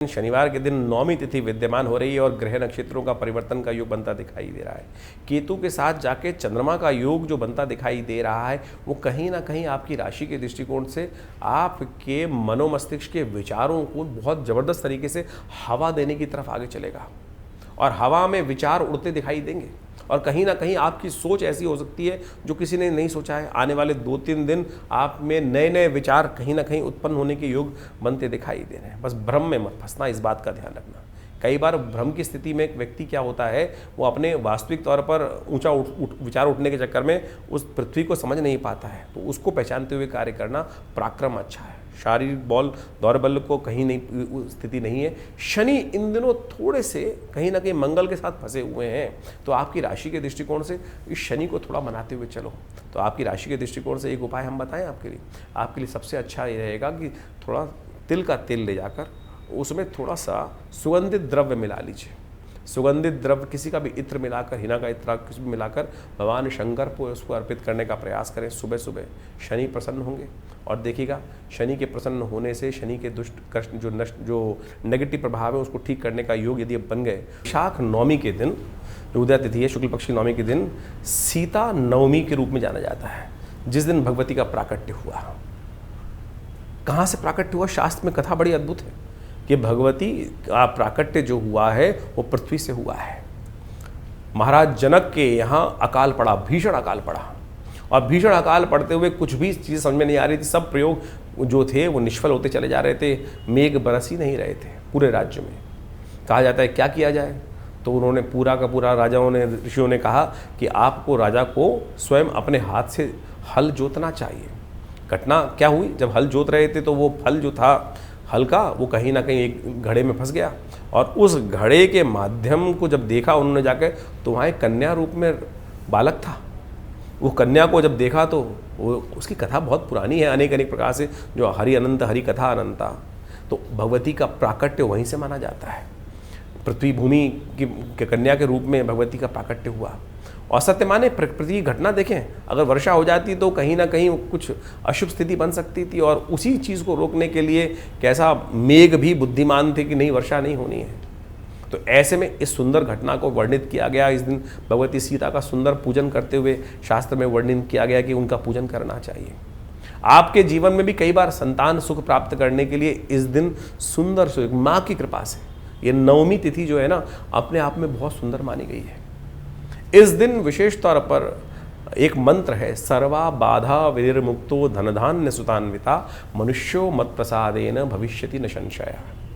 शनिवार के दिन नौमी तिथि विद्यमान हो रही है और ग्रह नक्षत्रों का परिवर्तन का योग बनता दिखाई दे रहा है। केतु के साथ जाके चंद्रमा का योग जो बनता दिखाई दे रहा है वो कहीं ना कहीं आपकी राशि के दृष्टिकोण से आपके मनोमस्तिष्क के विचारों को बहुत ज़बरदस्त तरीके से हवा देने की तरफ आगे चलेगा और हवा में विचार उड़ते दिखाई देंगे और कहीं ना कहीं आपकी सोच ऐसी हो सकती है जो किसी ने नहीं सोचा है। आने वाले 2-3 दिन आप में नए नए विचार कहीं ना कहीं उत्पन्न होने के योग बनते दिखाई दे रहे हैं। बस भ्रम में मत फंसना, इस बात का ध्यान रखना। कई बार भ्रम की स्थिति में एक व्यक्ति क्या होता है, वो अपने वास्तविक तौर पर ऊंचा विचार उठने के चक्कर में उस पृथ्वी को समझ नहीं पाता है, तो उसको पहचानते हुए कार्य करना पराक्रम अच्छा है। शारीरिक बल दौर्बल्य को कहीं नहीं स्थिति नहीं है। शनि इन दिनों थोड़े से कहीं ना कहीं मंगल के साथ फंसे हुए हैं, तो आपकी राशि के दृष्टिकोण से इस शनि को थोड़ा मनाते हुए चलो। तो आपकी राशि के दृष्टिकोण से एक उपाय हम बताएं आपके लिए सबसे अच्छा ये रहेगा कि थोड़ा तिल का तेल ले जाकर उसमें थोड़ा सा सुगंधित द्रव्य मिला लीजिए। सुगंधित द्रव्य किसी का भी इत्र मिलाकर, हिना का इत्र कुछ भी मिलाकर भगवान शंकर को उसको अर्पित करने का प्रयास करें। सुबह सुबह शनि प्रसन्न होंगे और देखिएगा शनि के प्रसन्न होने से शनि के दुष्ट कष्ट जो नेगेटिव प्रभाव है उसको ठीक करने का योग यदि बन गए। शाख नवमी के दिन जो उदय तिथि है, शुक्ल पक्ष की नवमी के दिन सीता नवमी के रूप में जाना जाता है, जिस दिन भगवती का प्राकट्य हुआ। कहाँ से प्राकट्य हुआ? शास्त्र में कथा बड़ी अद्भुत है कि भगवती का प्राकट्य जो हुआ है वो पृथ्वी से हुआ है। महाराज जनक के यहाँ अकाल पड़ा, भीषण अकाल पड़ा, और भीषण अकाल पड़ते हुए कुछ भी चीज़ समझ में नहीं आ रही थी। सब प्रयोग जो थे वो निष्फल होते चले जा रहे थे, मेघ बरस ही नहीं रहे थे पूरे राज्य में। कहा जाता है क्या किया जाए, तो उन्होंने पूरा का पूरा राजाओं ने, ऋषियों ने कहा कि आपको राजा को स्वयं अपने हाथ से हल जोतना चाहिए। घटना क्या हुई, जब हल जोत रहे थे तो वो फल जो था हल का वो कहीं ना कहीं एक घड़े में फंस गया, और उस घड़े के माध्यम को जब देखा उन्होंने जाकर, तो वहाँ एक कन्या रूप में बालक था। वो कन्या को जब देखा तो वो, उसकी कथा बहुत पुरानी है, अनेक प्रकार से, जो हरि अनंत हरि कथा अनंता। तो भगवती का प्राकट्य वहीं से माना जाता है। पृथ्वी भूमि की कन्या के रूप में भगवती का प्राकट्य हुआ। और सत्य माने प्रकृति घटना देखें, अगर वर्षा हो जाती तो कहीं ना कहीं कुछ अशुभ स्थिति बन सकती थी, और उसी चीज़ को रोकने के लिए कैसा मेघ भी बुद्धिमान थे कि नहीं, वर्षा नहीं होनी है। तो ऐसे में इस सुंदर घटना को वर्णित किया गया। इस दिन भगवती सीता का सुंदर पूजन करते हुए शास्त्र में वर्णन किया गया कि उनका पूजन करना चाहिए। आपके जीवन में भी कई बार संतान सुख प्राप्त करने के लिए इस दिन सुंदर सुख माँ की कृपा से, ये नवमी तिथि जो है ना, अपने आप में बहुत सुंदर मानी गई है। इस दिन विशेष तौर पर एक मंत्र है, सर्वा बाधा विनिर्मुक्तो धनधान्य सुतान्विता मनुष्यो मत प्रसादेन भविष्यति न संशय।